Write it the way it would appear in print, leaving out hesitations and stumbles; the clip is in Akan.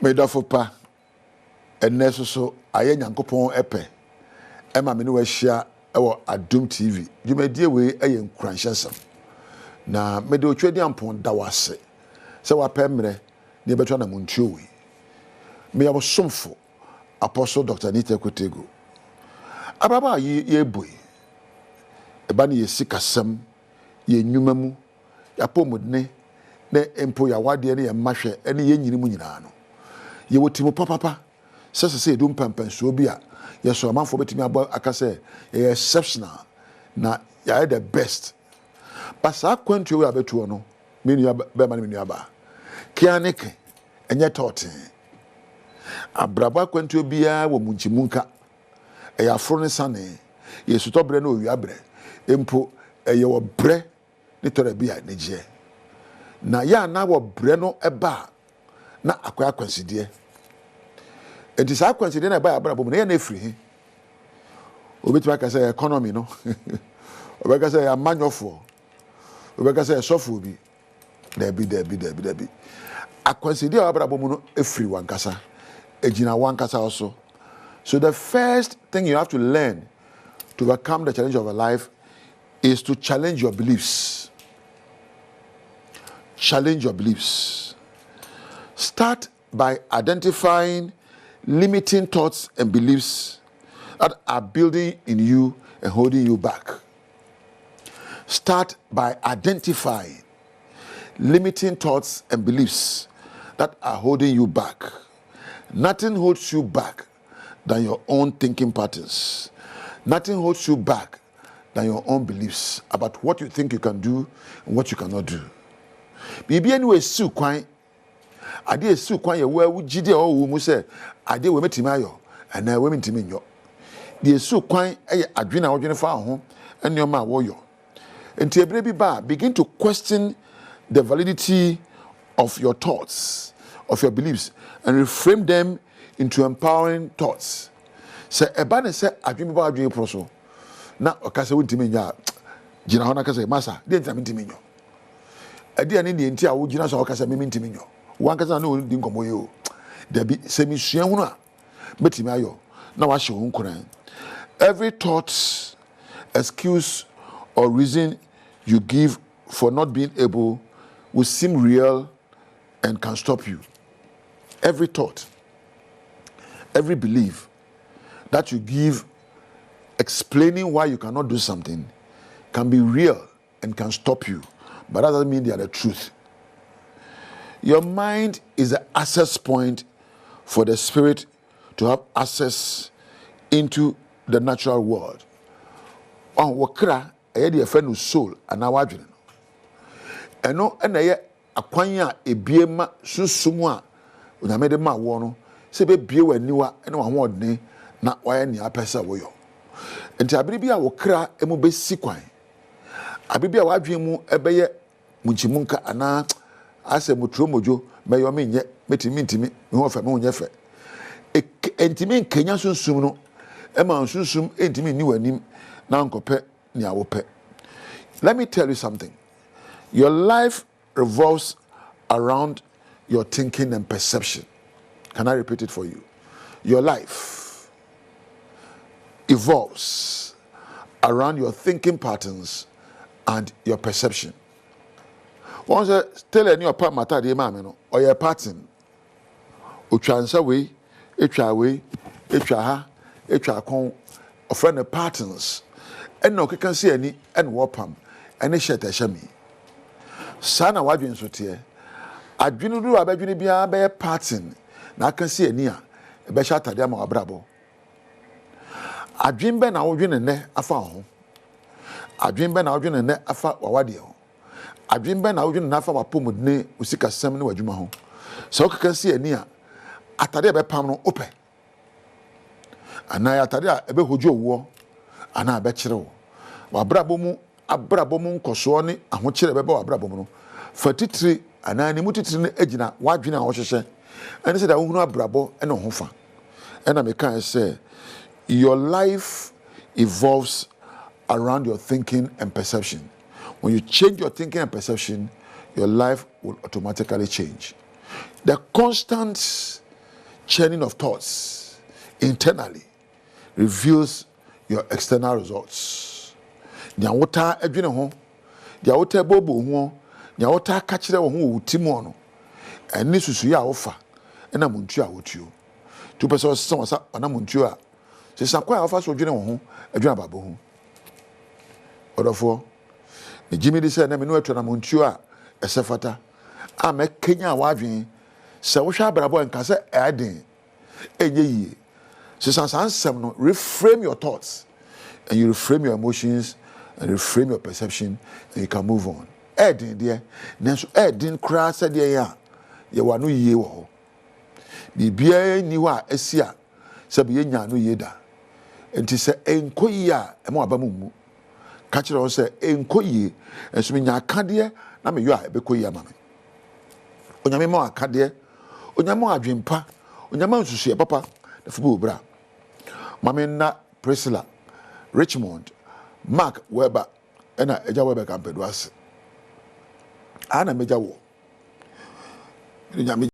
Medafo pa enne so aye Nyankopon epe ema me ne wa hia ewo Adom TV dwumadie we eye Nkuranhyensem na mede otwadi ampon da wase se wa pemre ne betwa na montuo we me ya somfo Apostle Dr. Nita Kwetego ababa ye boy eba ne yesikasem ye nnwuma mu ya pomodne ne empo ya wade ne ye mahwe ene ye nyini mu nyina no ye wotimo papa sese edum pampansuo bi a ye so amanfo betimi abo akase ye exceptional na ya the best basa kwantu we abetuo no menu be ma menu aba kianeke enye tote abraba kwantu bia wo munchimunka ya afro ne sane ye sutobre na owiabre empo ye wo bre ne tore bia ne je na ya na wo bre no eba na akwaya kwansidie enti sa kwansidie na eba abrabom na ye na efiri obetima ka say economy no obeka say amanyofo obeka say sofo bi debi akwansidie abrabom no efiri wankasa ejina wankasa also. So the first thing you have to learn to overcome the challenge of a life is to challenge your beliefs. Challenge your beliefs. Start by identifying limiting thoughts and beliefs that are building in you and holding you back. Start by identifying limiting thoughts and beliefs that are holding you back. Nothing holds you back than your own thinking patterns. Nothing holds you back than your own beliefs about what you think you can do and what you cannot do. Bibi anyway su kwan ade su kwan ye wa wugide o wu mu se ade we metimi ayo ana we metimi nyo de su kwan eye adwena wodwene fa ho enioma wo yo enti ebere bi ba begin to question the validity of your thoughts, of your beliefs, and reframe them into empowering thoughts. Say eba ne say adwene ba adwene proso na okase wontimi nya gina ho na kase masa de ntami ntimi nyo ade ane ne enti a wo gina so okase memi ntimi nyo wankasa na wo di nkomo yo da bi se mi sua hu na betimi ayo na wa hye ho nkuran. Every thought, excuse or reason you give for not being able will seem real and can stop you. Every thought, every belief that you give explaining why you cannot do something can be real and can stop you, but that doesn't mean they are the truth. Your mind is the access point for the spirit to have access into the natural world. On wakra eye de fe no soul ana wadwene no eno na ye akwan a ebiema susum a onyame de ma wo no se be bie waniwa ene wa ho odne na waye ne apesa wo yo enti abiri bi a wakra emu be sikwan abiri bi a wadwene mu ebeye munchimunka ana ase mutromojo meyo menye metimi ntimi me ho fa me onye fe entimi nkenya sunsum no ema sunsum entimi ni wanim na nkope ni awope. Let me tell you something. Your life revolves around your thinking and perception. Can I repeat it for you? Your life evolves around your thinking patterns and your perception. Once tell any of part matter the mamma or your pattern. Utransa way, etwa ha, etwa kon, offend the patterns. And no can see any and wapam, and a shet a shami. Sana wadwin sotie. Adwinu do abadwini bia be pattern. Na can see a near a beshata demo abrabo. Adwin ben awdwin ne afa ho. Adwin ben awdwin ne afa wawade ho. Adwin ben awdwin na afa wapomudne usika sem ne wadwuma ho. So can see a near atade be pam no ope. Ana atade a ebe hojo wo ana abekire wo wabrabom nkoso ne ahokire bebe wabrabom no fatitiri ana ne mutitiri ne agina wadwene a wohwehwe ene se da wohunu abrabo ene hofa ena me kan say your life evolves around your thinking and perception. When you change your thinking and perception, your life will automatically change. The constant churning of thoughts internally reveals your external results. Nyawota adwene ho, nyawota bobo ho, nyawota ka kire wo ho wutimo no. Eni susu ya ofa, ena muntu a wotuo. Tu pese so sa ana muntu a. Se sakwa a ofa so dwene wo ho, adwene babo ho. Odofo, me Jimmy say na me no atwa na muntu a esefata. A me Kenya wadwen se wo hwa abrabo nka se eden. Enye yi. Se sansam no reframe your thoughts and you reframe your emotions and reframe your perception and you can move on. Eden there. Nanso eden kra se there ya. Ye wanu yie wo ho. Bibia ni wa asia se be nya no yie da. Enti se enkoyi a e mo abamu mu. Ka kire wo se enkoyi enso me nya akade na me yo a e be koyi ama me. Onyame ma akade, onyame adwempa, onyame nsusu e papa da fubu bra. Mame na Priscilla, Richmond, Mark Weber, ena eja Weber kampeduase. Ana meja wo.